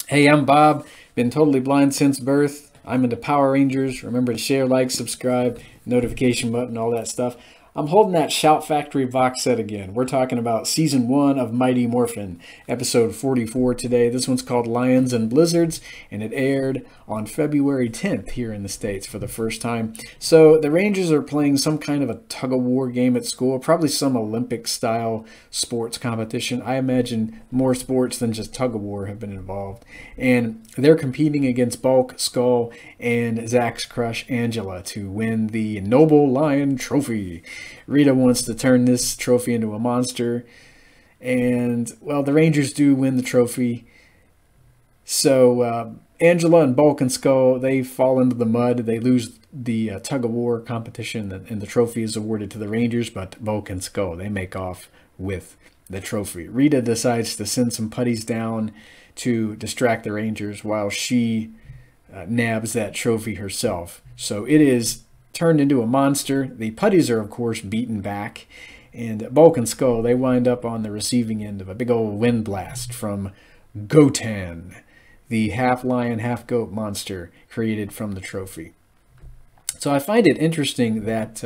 Hey, I'm Bob. Been totally blind since birth. I'm into Power Rangers. Remember to share, like, subscribe, notification button, all that stuff. I'm holding that Shout Factory box set again. We're talking about Season 1 of Mighty Morphin, Episode 44 today. This one's called Lions and Blizzards, and it aired on February 10th here in the States for the first time. So the Rangers are playing some kind of a tug-of-war game at school, probably some Olympic-style sports competition. I imagine more sports than just tug-of-war have been involved. And they're competing against Bulk, Skull, and Zach's crush, Angela, to win the Noble Lion Trophy. Rita wants to turn this trophy into a monster. And, well, the Rangers do win the trophy. So, Angela and Bulk and Skull, they fall into the mud. They lose the tug-of-war competition, and the trophy is awarded to the Rangers, but Bulk and Skull, they make off with the trophy. Rita decides to send some putties down to distract the Rangers while she nabs that trophy herself. So it is turned into a monster. The putties are, of course, beaten back. And Bulk and Skull, they wind up on the receiving end of a big old wind blast from Gotan, the half-lion, half-goat monster created from the trophy. So I find it interesting that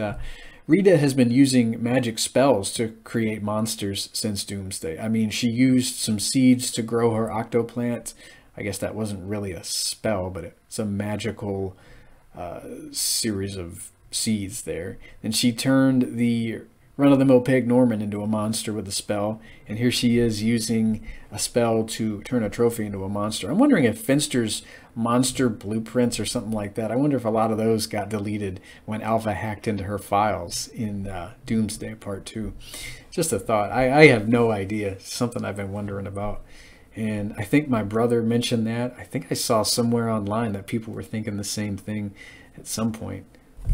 Rita has been using magic spells to create monsters since Doomsday. I mean, she used some seeds to grow her octoplant. I guess that wasn't really a spell, but it's a magical series of seeds there. Then she turned the run-of-the-mill Pig Norman into a monster with a spell, and here she is using a spell to turn a trophy into a monster. I'm wondering if Finster's monster blueprints or something like that, I wonder if a lot of those got deleted when Alpha hacked into her files in Doomsday Part 2. Just a thought. I have no idea. It's something I've been wondering about. And I think my brother mentioned that. I think I saw somewhere online that people were thinking the same thing at some point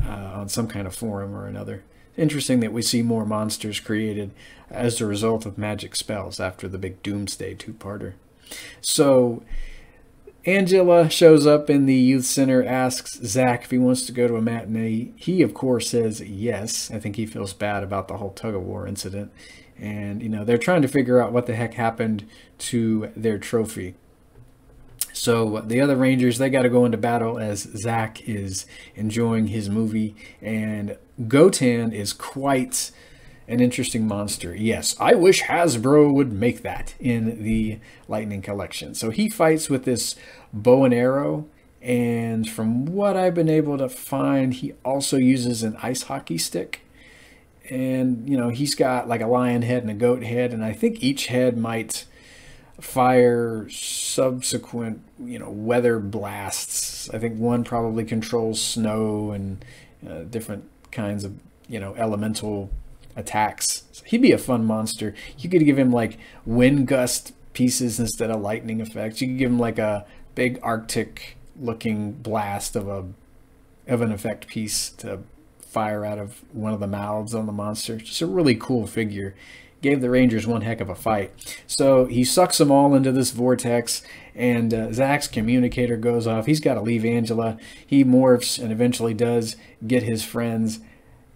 on some kind of forum or another. Interesting that we see more monsters created as a result of magic spells after the big Doomsday two-parter. So Angela shows up in the youth center, asks Zach if he wants to go to a matinee. He, of course, says yes. I think he feels bad about the whole tug-of-war incident. And, you know, they're trying to figure out what the heck happened to their trophy. So the other Rangers, they got to go into battle as Zach is enjoying his movie. And Gotan is quite an interesting monster. Yes, I wish Hasbro would make that in the Lightning Collection. So he fights with this bow and arrow. And from what I've been able to find, he also uses an ice hockey stick. And, you know, he's got like a lion head and a goat head. And I think each head might fire subsequent, you know, weather blasts. I think one probably controls snow and different kinds of, you know, elemental attacks. So he'd be a fun monster. You could give him like wind gust pieces instead of lightning effects. You could give him like a big Arctic looking blast of an effect piece to fire out of one of the mouths on the monster. Just a really cool figure. Gave the Rangers one heck of a fight. So he sucks them all into this vortex, and Zach's communicator goes off. He's got to leave Angela. He morphs and eventually does get his friends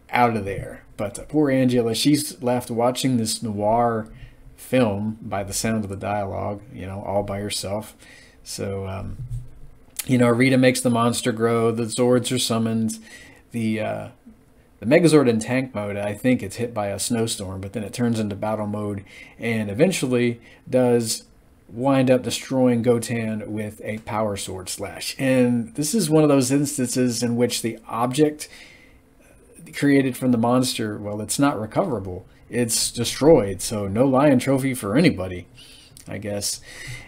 out of there. But poor Angela, she's left watching this noir film by the sound of the dialogue, you know, all by herself. So, you know, Rita makes the monster grow. The Zords are summoned. The Megazord in tank mode, I think it's hit by a snowstorm, but then it turns into battle mode and eventually does wind up destroying Gotan with a power sword slash. And this is one of those instances in which the object created from the monster, well, it's not recoverable. It's destroyed, so no lion trophy for anybody, I guess.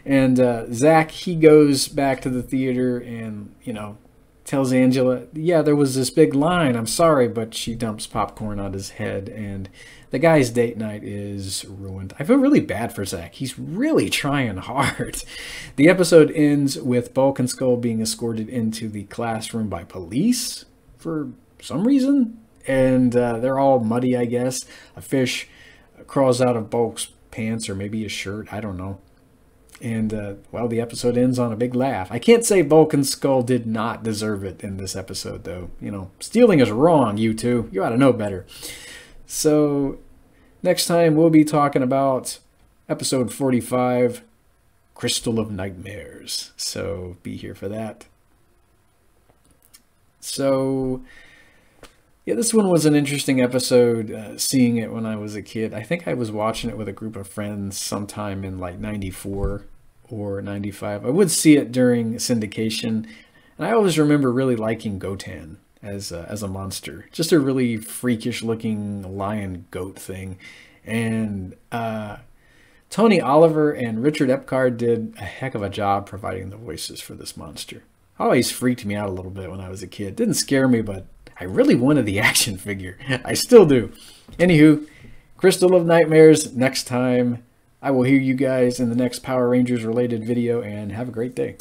And Zach, he goes back to the theater and, you know, tells Angela, yeah, there was this big line, I'm sorry, but she dumps popcorn on his head, and the guy's date night is ruined. I feel really bad for Zach. He's really trying hard. The episode ends with Bulk and Skull being escorted into the classroom by police for some reason, and they're all muddy, I guess. A fish crawls out of Bulk's pants, or maybe his shirt, I don't know. And, well, the episode ends on a big laugh. I can't say Bulk and Skull did not deserve it in this episode, though. You know, stealing is wrong, you two. You ought to know better. So, next time we'll be talking about episode 45, Crystal of Nightmares. So be here for that. So yeah, this one was an interesting episode, seeing it when I was a kid. I think I was watching it with a group of friends sometime in like 94 or 95. I would see it during syndication, and I always remember really liking Gotan as a monster. Just a really freakish looking lion goat thing. And Tony Oliver and Richard Epcar did a heck of a job providing the voices for this monster. Always freaked me out a little bit when I was a kid. Didn't scare me, but I really wanted the action figure. I still do. Anywho, Crystal of Nightmares next time. I will hear you guys in the next Power Rangers related video, and have a great day.